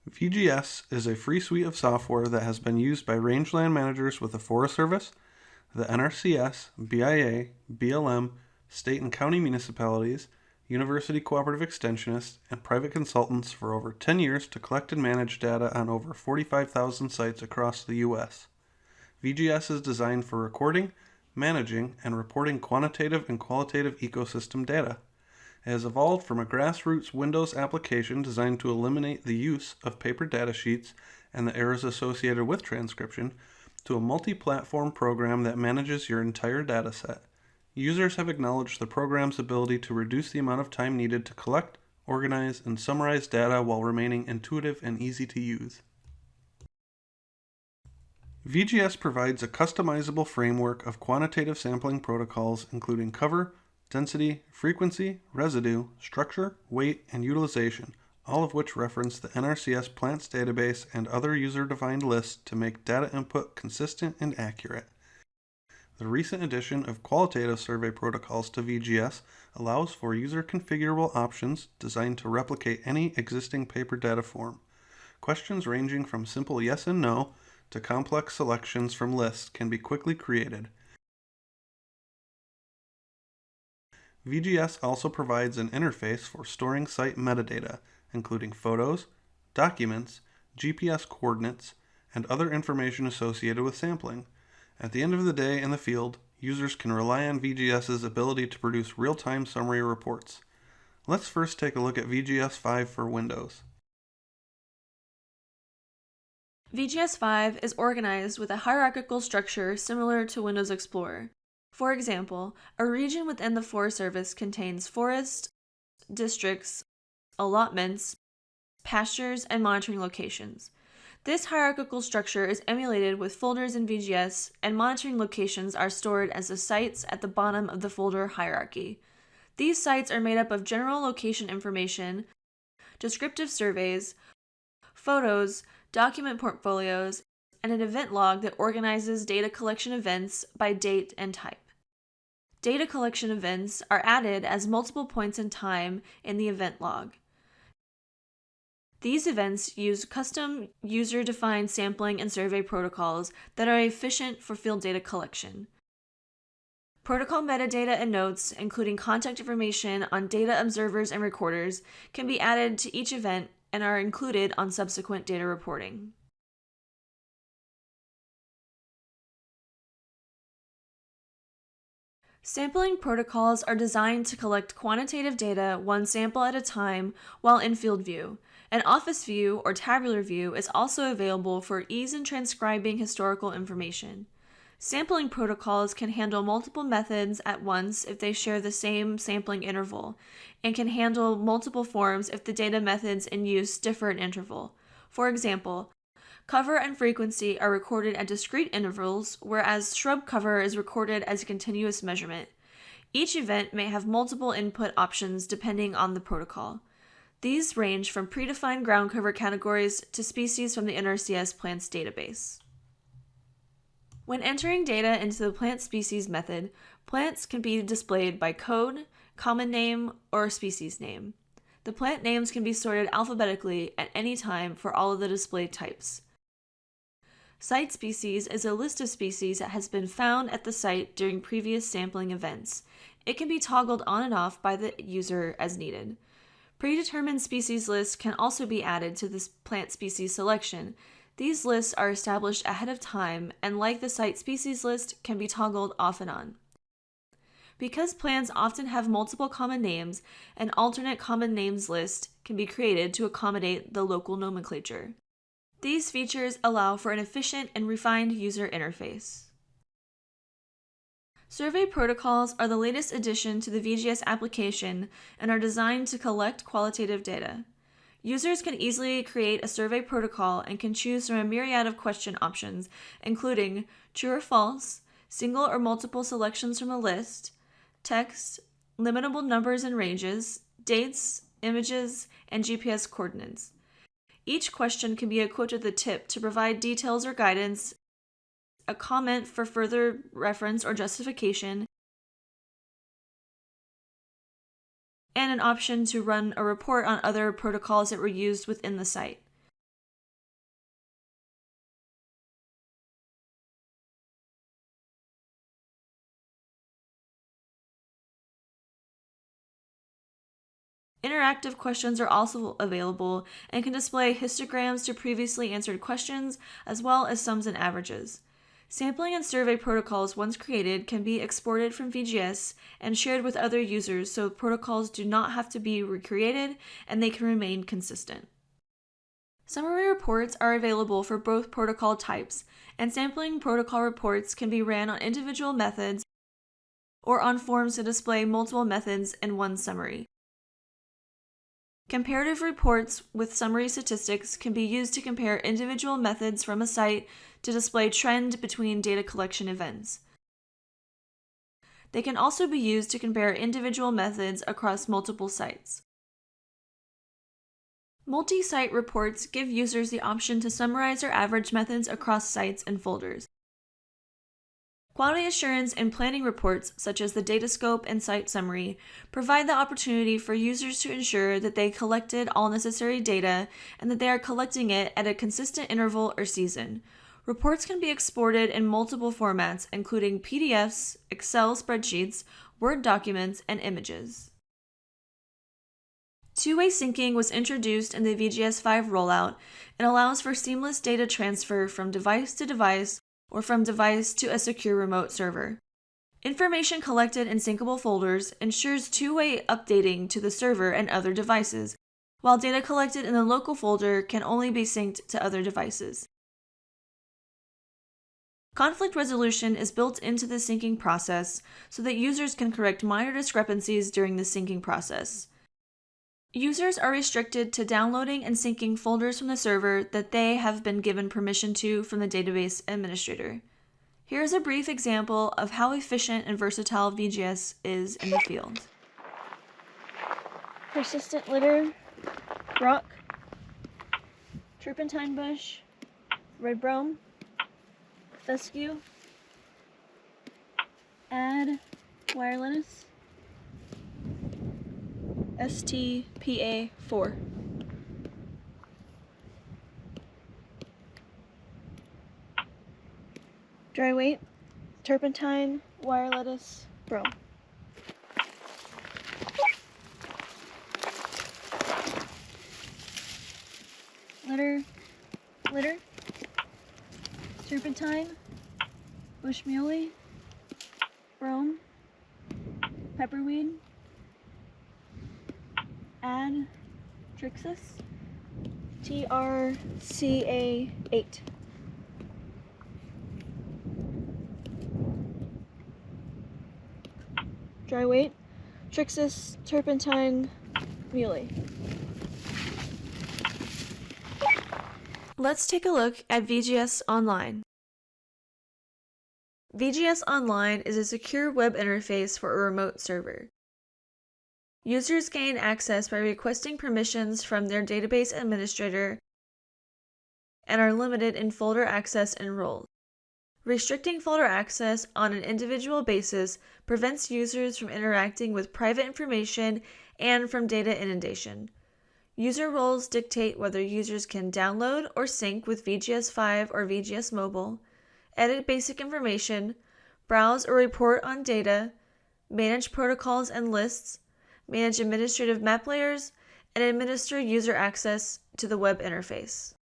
VGS is a free suite of software that has been used by rangeland managers with the Forest Service, the NRCS, BIA, BLM, state and county municipalities, university cooperative extensionists, and private consultants for over 10 years to collect and manage data on over 45,000 sites across the U.S. VGS is designed for recording, managing, and reporting quantitative and qualitative ecosystem data. It has evolved from a grassroots Windows application designed to eliminate the use of paper data sheets and the errors associated with transcription to a multi-platform program that manages your entire dataset. Users have acknowledged the program's ability to reduce the amount of time needed to collect, organize, and summarize data while remaining intuitive and easy to use. VGS provides a customizable framework of quantitative sampling protocols including cover, density, frequency, residue, structure, weight, and utilization, all of which reference the NRCS plants database and other user-defined lists to make data input consistent and accurate. The recent addition of qualitative survey protocols to VGS allows for user-configurable options designed to replicate any existing paper data form. Questions ranging from simple yes and no to complex selections from lists can be quickly created. VGS also provides an interface for storing site metadata, including photos, documents, GPS coordinates, and other information associated with sampling. At the end of the day in the field, users can rely on VGS's ability to produce real-time summary reports. Let's first take a look at VGS 5 for Windows. VGS 5 is organized with a hierarchical structure similar to Windows Explorer. For example, a region within the Forest Service contains forests, districts, allotments, pastures, and monitoring locations. This hierarchical structure is emulated with folders in VGS, and monitoring locations are stored as the sites at the bottom of the folder hierarchy. These sites are made up of general location information, descriptive surveys, photos, document portfolios, and an event log that organizes data collection events by date and type. Data collection events are added as multiple points in time in the event log. These events use custom user-defined sampling and survey protocols that are efficient for field data collection. Protocol metadata and notes, including contact information on data observers and recorders, can be added to each event and are included on subsequent data reporting. Sampling protocols are designed to collect quantitative data one sample at a time while in field view. An office view or tabular view is also available for ease in transcribing historical information. Sampling protocols can handle multiple methods at once if they share the same sampling interval, and can handle multiple forms if the data methods in use differ in interval. For example, cover and frequency are recorded at discrete intervals, whereas shrub cover is recorded as a continuous measurement. Each event may have multiple input options depending on the protocol. These range from predefined ground cover categories to species from the NRCS plants database. When entering data into the plant species method, plants can be displayed by code, common name, or species name. The plant names can be sorted alphabetically at any time for all of the displayed types. Site species is a list of species that has been found at the site during previous sampling events. It can be toggled on and off by the user as needed. Predetermined species lists can also be added to this plant species selection. These lists are established ahead of time and, like the site species list, can be toggled off and on. Because plants often have multiple common names, an alternate common names list can be created to accommodate the local nomenclature. These features allow for an efficient and refined user interface. Survey protocols are the latest addition to the VGS application and are designed to collect qualitative data. Users can easily create a survey protocol and can choose from a myriad of question options, including true or false, single or multiple selections from a list, text, limitable numbers and ranges, dates, images, and GPS coordinates. Each question can be a quote at the tip to provide details or guidance, a comment for further reference or justification, and an option to run a report on other protocols that were used within the site. Interactive questions are also available and can display histograms to previously answered questions, as well as sums and averages. Sampling and survey protocols, once created, can be exported from VGS and shared with other users so protocols do not have to be recreated and they can remain consistent. Summary reports are available for both protocol types, and sampling protocol reports can be ran on individual methods or on forms to display multiple methods in one summary. Comparative reports with summary statistics can be used to compare individual methods from a site to display trend between data collection events. They can also be used to compare individual methods across multiple sites. Multi-site reports give users the option to summarize or average methods across sites and folders. Quality assurance and planning reports, such as the data scope and site summary, provide the opportunity for users to ensure that they collected all necessary data and that they are collecting it at a consistent interval or season. Reports can be exported in multiple formats, including PDFs, Excel spreadsheets, Word documents, and images. Two-way syncing was introduced in the VGS5 rollout and allows for seamless data transfer from device to device or from device to a secure remote server. Information collected in syncable folders ensures two-way updating to the server and other devices, while data collected in the local folder can only be synced to other devices. Conflict resolution is built into the syncing process so that users can correct minor discrepancies during the syncing process. Users are restricted to downloading and syncing folders from the server that they have been given permission to from the database administrator. Here is a brief example of how efficient and versatile VGS is in the field. Persistent litter, rock, turpentine bush, red brome, fescue, add wire lettuce, STPA4. Dry weight, turpentine, wire lettuce, brome. Litter, turpentine, bush muley, brome, pepperweed, add Trixis, TRCA8. Dry weight, Trixis, turpentine, muley. Let's take a look at VGS Online. VGS Online is a secure web interface for a remote server. Users gain access by requesting permissions from their database administrator and are limited in folder access and roles. Restricting folder access on an individual basis prevents users from interacting with private information and from data inundation. User roles dictate whether users can download or sync with VGS5 or VGS Mobile, edit basic information, browse or report on data, manage protocols and lists, manage administrative map layers, and administer user access to the web interface.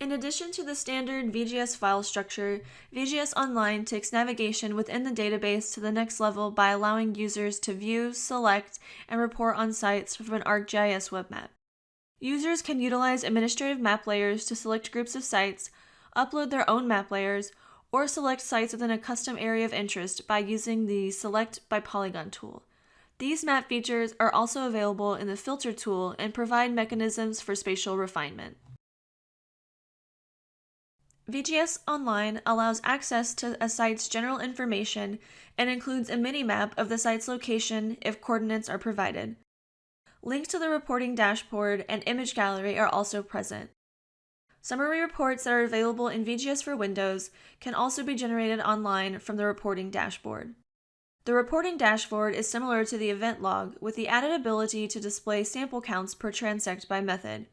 In addition to the standard VGS file structure, VGS Online takes navigation within the database to the next level by allowing users to view, select, and report on sites from an ArcGIS web map. Users can utilize administrative map layers to select groups of sites, upload their own map layers, or select sites within a custom area of interest by using the Select by Polygon tool. These map features are also available in the Filter tool and provide mechanisms for spatial refinement. VGS Online allows access to a site's general information and includes a mini-map of the site's location if coordinates are provided. Links to the reporting dashboard and image gallery are also present. Summary reports that are available in VGS for Windows can also be generated online from the reporting dashboard. The reporting dashboard is similar to the event log with the added ability to display sample counts per transect by method.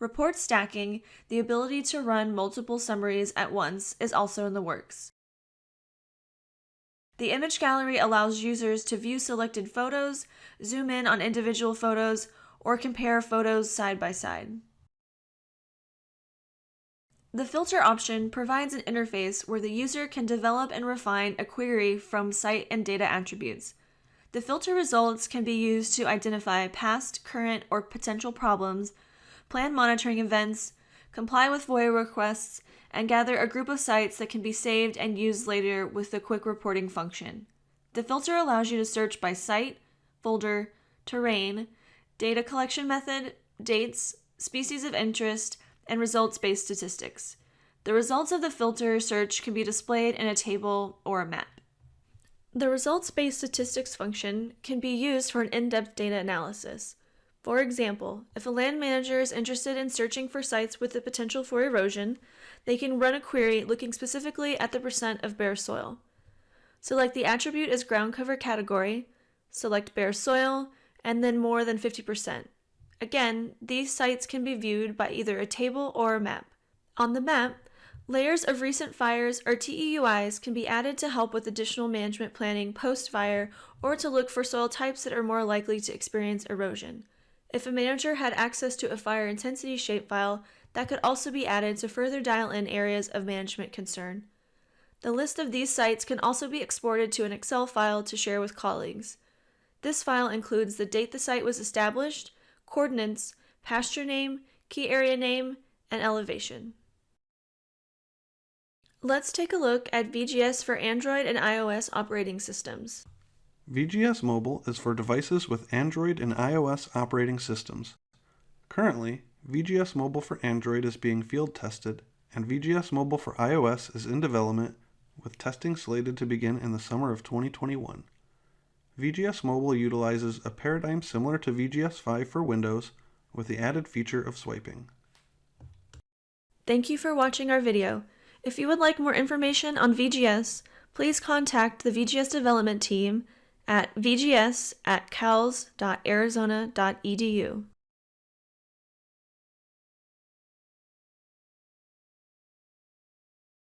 Report stacking, the ability to run multiple summaries at once, is also in the works. The image gallery allows users to view selected photos, zoom in on individual photos, or compare photos side by side. The filter option provides an interface where the user can develop and refine a query from site and data attributes. The filter results can be used to identify past, current, or potential problems, plan monitoring events, comply with FOIA requests, and gather a group of sites that can be saved and used later with the quick reporting function. The filter allows you to search by site, folder, terrain, data collection method, dates, species of interest, and results-based statistics. The results of the filter search can be displayed in a table or a map. The results-based statistics function can be used for an in-depth data analysis. For example, if a land manager is interested in searching for sites with the potential for erosion, they can run a query looking specifically at the percent of bare soil. Select the attribute as ground cover category, select bare soil, and then more than 50%. Again, these sites can be viewed by either a table or a map. On the map, layers of recent fires or TEUIs can be added to help with additional management planning post-fire or to look for soil types that are more likely to experience erosion. If a manager had access to a fire intensity shapefile, that could also be added to further dial in areas of management concern. The list of these sites can also be exported to an Excel file to share with colleagues. This file includes the date the site was established, coordinates, pasture name, key area name, and elevation. Let's take a look at VGS for Android and iOS operating systems. VGS Mobile is for devices with Android and iOS operating systems. Currently, VGS Mobile for Android is being field tested, and VGS Mobile for iOS is in development, with testing slated to begin in the summer of 2021. VGS Mobile utilizes a paradigm similar to VGS 5 for Windows, with the added feature of swiping. Thank you for watching our video. If you would like more information on VGS, please contact the VGS development team at vgs.arizona.edu.